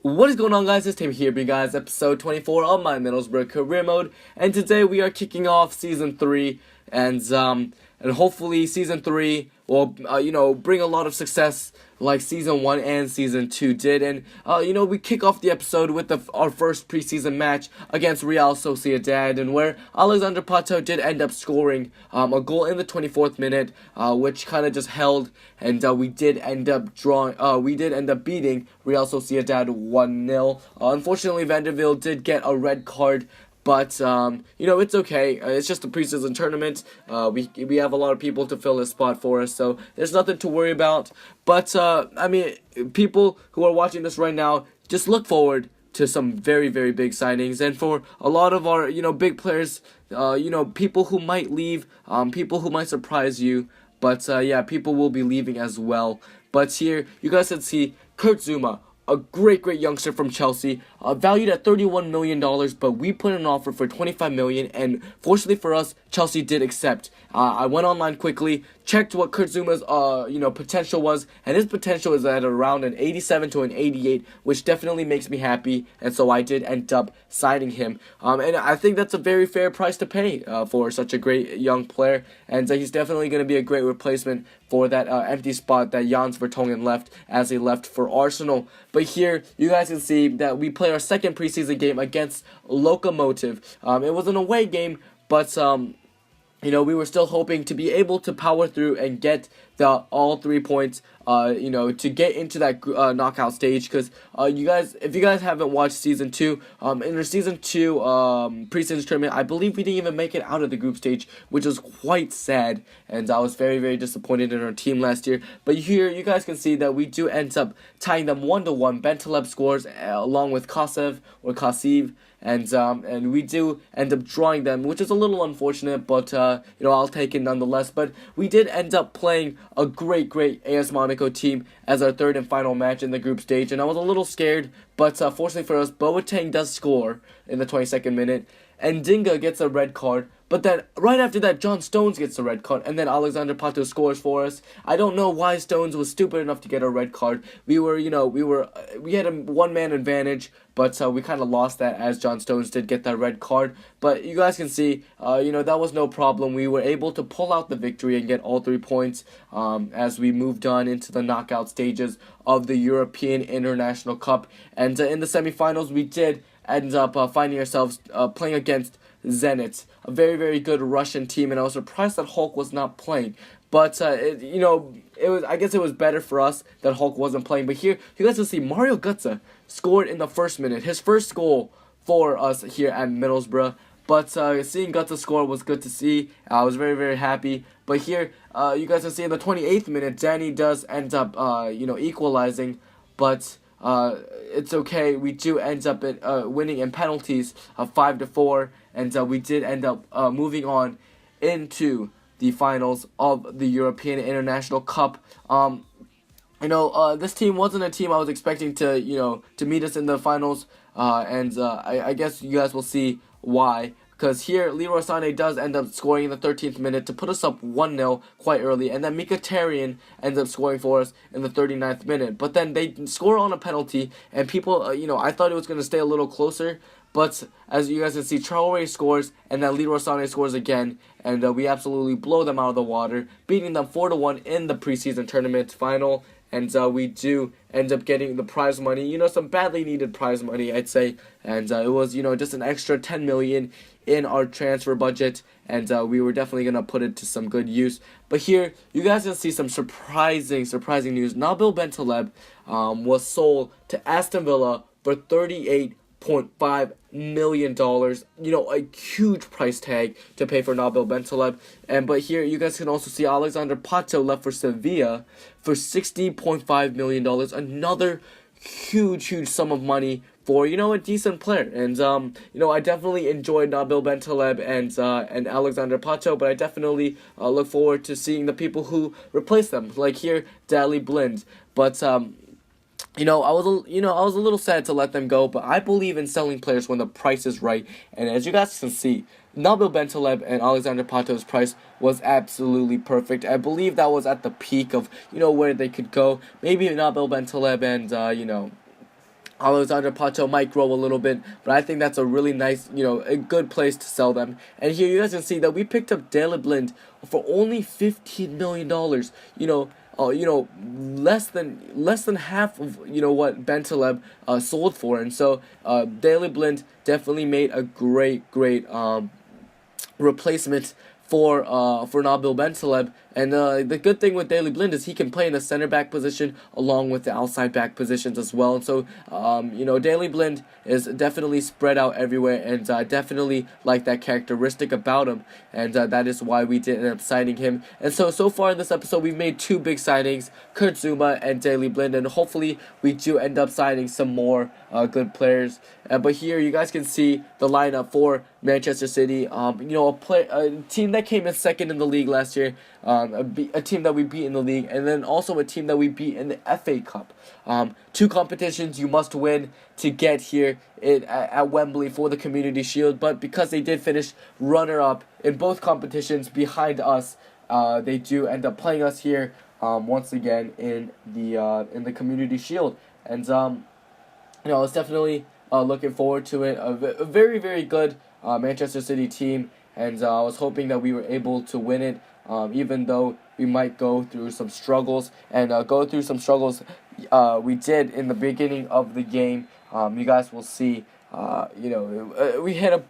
What is going on, guys? It's Tim here, big guys, episode 24 of my Middlesbrough career mode, and today we are kicking off season 3, and hopefully season 3 will, bring a lot of success like season 1 and season 2 did, and, we kick off the episode with our first preseason match against Real Sociedad, and where Alexander Pato did end up scoring a goal in the 24th minute, which kind of just held, and we did end up beating Real Sociedad 1-0. Unfortunately, Vanderbilt did get a red card, but it's okay. It's just a preseason tournament. We have a lot of people to fill this spot for us, so there's nothing to worry about. But people who are watching this right now, just look forward to some very, very big signings, and for a lot of our big players, people who might leave, people who might surprise you. But people will be leaving as well. But here, you guys can see Kurt Zuma, a great youngster from Chelsea, valued at $31 million, but we put an offer for $25 million, and fortunately for us, Chelsea did accept. I went online quickly, checked what Kurt Zuma's potential was, and his potential is at around an 87 to an 88, which definitely makes me happy, and so I did end up signing him. And I think that's a very fair price to pay for such a great young player, and he's definitely going to be a great replacement for that empty spot that Jans Vertonghen left as he left for Arsenal. But here, you guys can see that we played our second preseason game against Lokomotiv. It was an away game, but we were still hoping to be able to power through and get all 3 points, to get into that knockout stage. Because if you guys haven't watched season 2, in our season 2 preseason tournament, I believe we didn't even make it out of the group stage, which was quite sad, and I was very, very disappointed in our team last year. But here, you guys can see that we do end up tying them 1-1. Bentaleb scores along with Kasiv, and we do end up drawing them, which is a little unfortunate, but I'll take it nonetheless. But we did end up playing a great AS Monaco team as our third and final match in the group stage, and I was a little scared, but fortunately for us, Boateng does score in the 22nd minute, and Dinga gets a red card. But then, right after that, John Stones gets a red card, and then Alexander Pato scores for us. I don't know why Stones was stupid enough to get a red card. We had a one-man advantage, but we kind of lost that as John Stones did get that red card. But you guys can see, that was no problem. We were able to pull out the victory and get all 3 points as we moved on into the knockout stages of the European International Cup. And in the semifinals, we did end up finding ourselves playing against Zenit, a very, very good Russian team, and I was surprised that Hulk was not playing. But I guess it was better for us that Hulk wasn't playing. But here, you guys will see Mario Götze scored in the first minute, his first goal for us here at Middlesbrough. But seeing Götze score was good to see. I was very, very happy. But here, you guys will see in the 28th minute, Danny does end up, equalizing, but it's okay. We do end up winning in penalties of 5-4, and we did end up moving on into the finals of the European International Cup. This team wasn't a team I was expecting to meet us in the finals, and I guess you guys will see why. Because here, Leroy Sané does end up scoring in the 13th minute to put us up 1-0 quite early. And then Mkhitaryan ends up scoring for us in the 39th minute. But then they score on a penalty. And people, I thought it was going to stay a little closer. But as you guys can see, Traore scores. And then Leroy Sané scores again. And we absolutely blow them out of the water, beating them 4-1 in the preseason tournament final. And we do end up getting the prize money, some badly needed prize money, I'd say. And it was, just an extra $10 million in our transfer budget, and we were definitely going to put it to some good use. But here, you guys can see some surprising news. Nabil Bentaleb was sold to Aston Villa for $38.5 million. A huge price tag to pay for Nabil Bentaleb. But here, you guys can also see Alexander Pato left for Sevilla for $60.5 million. Another huge sum of money for a decent player. And I definitely enjoyed Nabil Bentaleb and Alexander Pato, but I definitely look forward to seeing the people who replace them, like here, Daley Blind. But I was a little sad to let them go, but I believe in selling players when the price is right. And as you guys can see, Nabil Bentaleb and Alexander Pato's price was absolutely perfect. I believe that was at the peak of where they could go. Maybe Nabil Bentaleb and Alexander Pato might grow a little bit, but I think that's a really nice, a good place to sell them. And here you guys can see that we picked up Daley Blind for only $15 million. Less than half of what Bentaleb sold for, and so Daley Blind definitely made a great replacement for Nabil Bentaleb. And the good thing with Daley Blind is he can play in the center back position along with the outside back positions as well. And so Daley Blind is definitely spread out everywhere, and I definitely like that characteristic about him, and that is why we did end up signing him. And so far in this episode, we've made two big signings, Kurt Zouma and Daley Blind, and hopefully we do end up signing some more good players. But here you guys can see the lineup for Manchester City. A team that came in second in the league last year, a team that we beat in the league, and then also a team that we beat in the FA Cup. Two competitions you must win to get here at Wembley for the Community Shield, but because they did finish runner-up in both competitions behind us, they do end up playing us here once again in the Community Shield. And I was definitely looking forward to it. A very, very good Manchester City team, and I was hoping that we were able to win it, even though we might go through some struggles. And we did in the beginning of the game. You guys will see, we had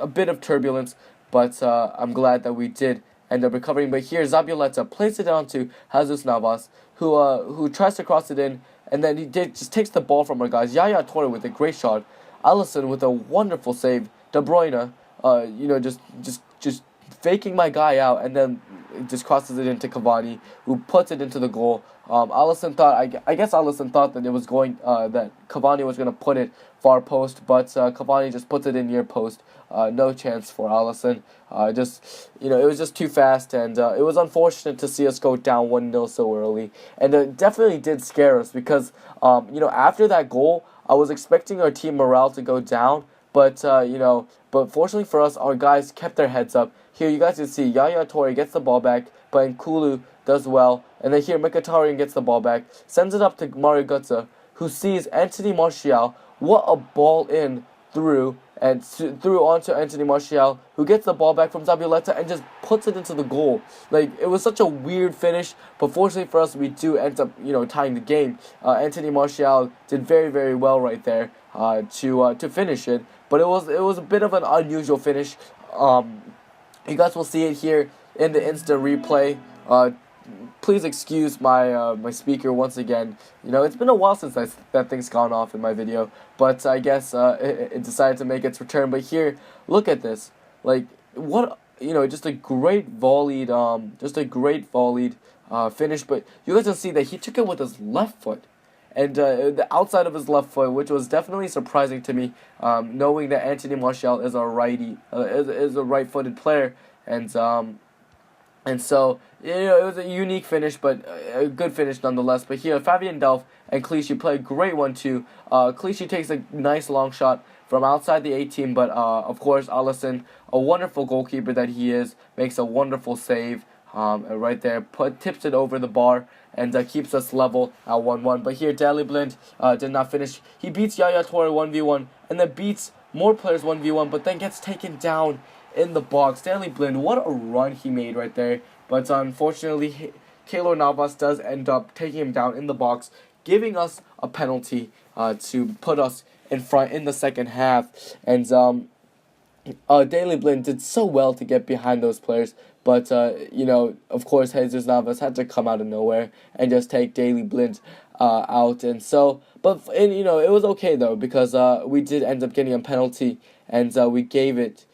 a bit of turbulence, but I'm glad that we did end up recovering. But here, Zabioleta plays it down to Jesus Navas, who tries to cross it in, and then he just takes the ball from our guys. Yaya Toure with a great shot. Alisson with a wonderful save. De Bruyne, just faking my guy out, and then just crosses it into Cavani, who puts it into the goal. Alisson thought, I guess Alisson thought that it was that Cavani was going to put it far post, but Cavani just puts it in near post. No chance for Alisson. It was just too fast, and it was unfortunate to see us go down 1-0 so early. And it definitely did scare us because, after that goal, I was expecting our team morale to go down, but fortunately for us, our guys kept their heads up. Here you guys can see Yaya Toure gets the ball back, but Nkulu does well. And then here Mkhitaryan gets the ball back, sends it up to Mario Götze, who sees Anthony Martial. What a ball in through onto Anthony Martial, who gets the ball back from Zabioleta and just puts it into the goal. Like, it was such a weird finish, but fortunately for us, we do end up, tying the game. Anthony Martial did very, very well right there to finish it, but it was a bit of an unusual finish. You guys will see it here in the instant replay. Please excuse my speaker once again. It's been a while since that thing's gone off in my video, but I guess it decided to make its return. But here, look at this. Like, what, just a great volleyed finish. But you guys will see that he took it with his left foot, and the outside of his left foot, which was definitely surprising to me, knowing that Anthony Martial is a righty, is a right-footed player, and so, it was a unique finish, but a good finish nonetheless. But here, Fabian Delph and Clichy play a great one too. Clichy takes a nice long shot from outside the 18, but of course, Alisson, a wonderful goalkeeper that he is, makes a wonderful save right there, tips it over the bar, and keeps us level at 1-1. But here, Daley Blind did not finish. He beats Yaya Toure 1v1, and then beats more players 1v1, but then gets taken down in the box. Daley Blind, what a run he made right there. But unfortunately, Keylor Navas does end up taking him down in the box, giving us a penalty to put us in front in the second half. And Daley Blind did so well to get behind those players. But, of course, Jesus Navas had to come out of nowhere and just take Daley Blind out. And so, it was okay, though, because we did end up getting a penalty, and we gave it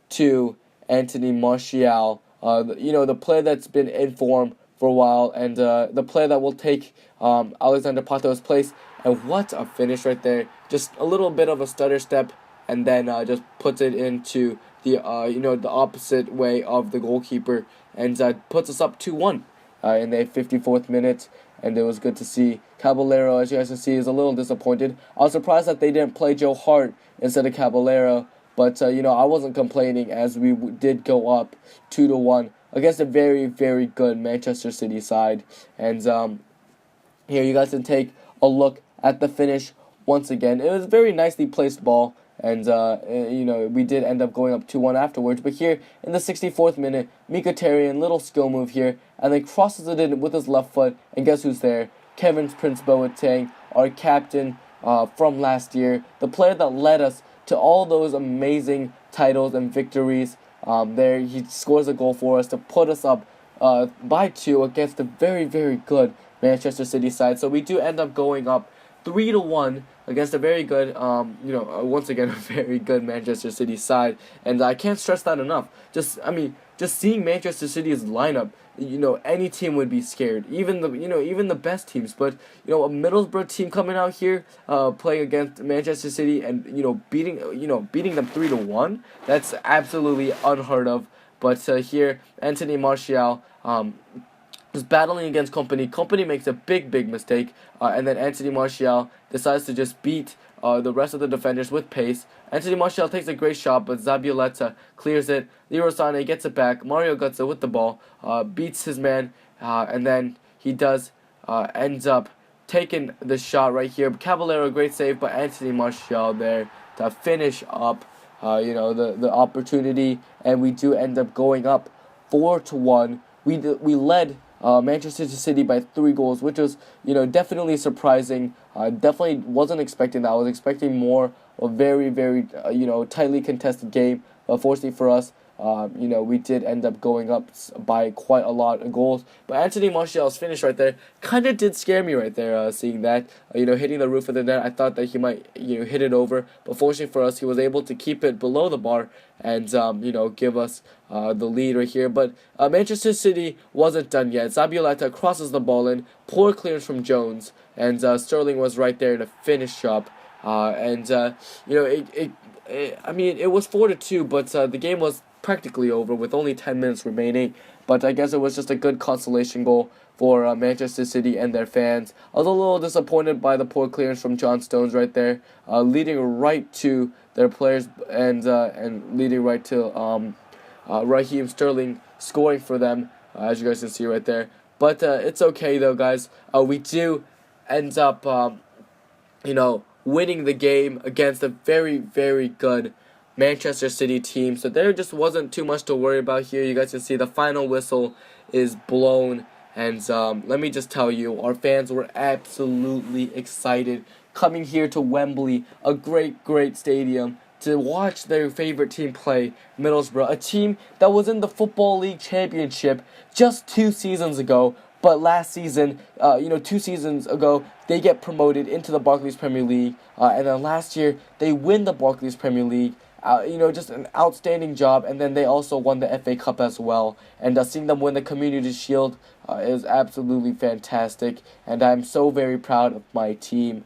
to Anthony Martial, the player that's been in form for a while, and the player that will take Alexander Pato's place. And what a finish right there. Just a little bit of a stutter step, and then just puts it into the the opposite way of the goalkeeper, and puts us up 2-1 in the 54th minute. And it was good to see. Caballero, as you guys can see, is a little disappointed. I was surprised that they didn't play Joe Hart instead of Caballero. But, I wasn't complaining, as we did go up 2-1 against a very, very good Manchester City side. And here you guys can take a look at the finish once again. It was a very nicely placed ball. And, we did end up going up 2-1 afterwards. But here, in the 64th minute, Mkhitaryan, little skill move here, and then crosses it in with his left foot. And guess who's there? Kevin Prince Boateng, our captain from last year. The player that led us to all those amazing titles and victories. There, he scores a goal for us to put us up by 2 against a very, very good Manchester City side. So we do end up going up 3-1 against a very good, once again, a very good Manchester City side. And I can't stress that enough. Just seeing Manchester City's lineup, any team would be scared. Even the best teams. But, a Middlesbrough team coming out here, playing against Manchester City and, beating them 3-1, that's absolutely unheard of. But here, Anthony Martial, is battling against Kompany. Kompany makes a big mistake, and then Anthony Martial decides to just beat the rest of the defenders with pace. Anthony Martial takes a great shot, but Zabioleta clears it. Leroy Sané gets it back. Mario Götze with the ball, beats his man, and then he does ends up taking the shot right here. Caballero, great save by Anthony Martial there to finish up the opportunity, and we do end up going up 4-1. We led Manchester City by 3 goals, which was, definitely surprising. Definitely wasn't expecting that. I was expecting more, a very, very, tightly contested game. But fortunately for us, we did end up going up by quite a lot of goals. But Anthony Martial's finish right there kind of did scare me right there, seeing that, hitting the roof of the net. I thought that he might, hit it over. But fortunately for us, he was able to keep it below the bar and, give us the lead right here. But Manchester City wasn't done yet. Zabioleta crosses the ball in. Poor clearance from Jones. And Sterling was right there to finish up. It was 4-2, but the game was practically over with only 10 minutes remaining. But I guess it was just a good consolation goal for Manchester City and their fans. I was a little disappointed by the poor clearance from John Stones right there, leading right to their players and leading right to Raheem Sterling scoring for them, as you guys can see right there. But it's okay though, guys. We do end up, winning the game against a very, very good Manchester City team. So there just wasn't too much to worry about here. You guys can see the final whistle is blown. And let me just tell you, our fans were absolutely excited coming here to Wembley, a great, great stadium, to watch their favorite team play, Middlesbrough, a team that was in the Football League Championship just 2 seasons ago. But last season, 2 seasons ago, they get promoted into the Barclays Premier League. And then last year, they win the Barclays Premier League. Just an outstanding job. And then they also won the FA Cup as well. And seeing them win the Community Shield is absolutely fantastic. And I'm so very proud of my team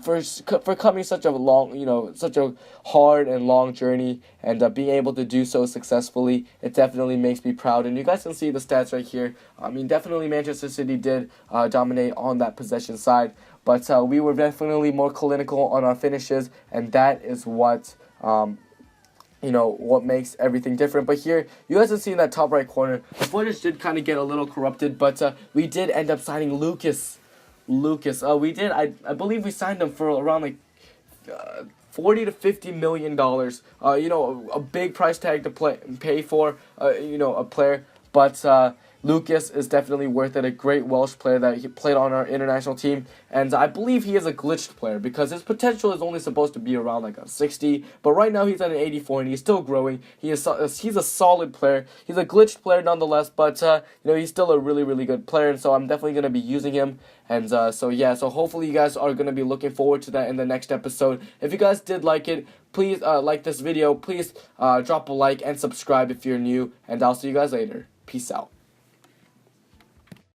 for coming such a long, such a hard and long journey, and being able to do so successfully. It definitely makes me proud. And you guys can see the stats right here. Definitely Manchester City did dominate on that possession side, but we were definitely more clinical on our finishes, and that is what what makes everything different. But here, you guys can see in that top right corner, the footage did kind of get a little corrupted, but we did end up signing Lucas. I believe we signed him for around $40 to $50 million. A big price tag to pay for a player, but Lucas is definitely worth it. A great Welsh player that he played on our international team, and I believe he is a glitched player because his potential is only supposed to be around a 60, but right now he's at an 84 and he's still growing. He's a solid player. He's a glitched player nonetheless, but he's still a really, really good player, and so I'm definitely going to be using him. And so hopefully you guys are going to be looking forward to that in the next episode. If you guys did like it, please like this video. Please drop a like and subscribe if you're new, and I'll see you guys later. Peace out.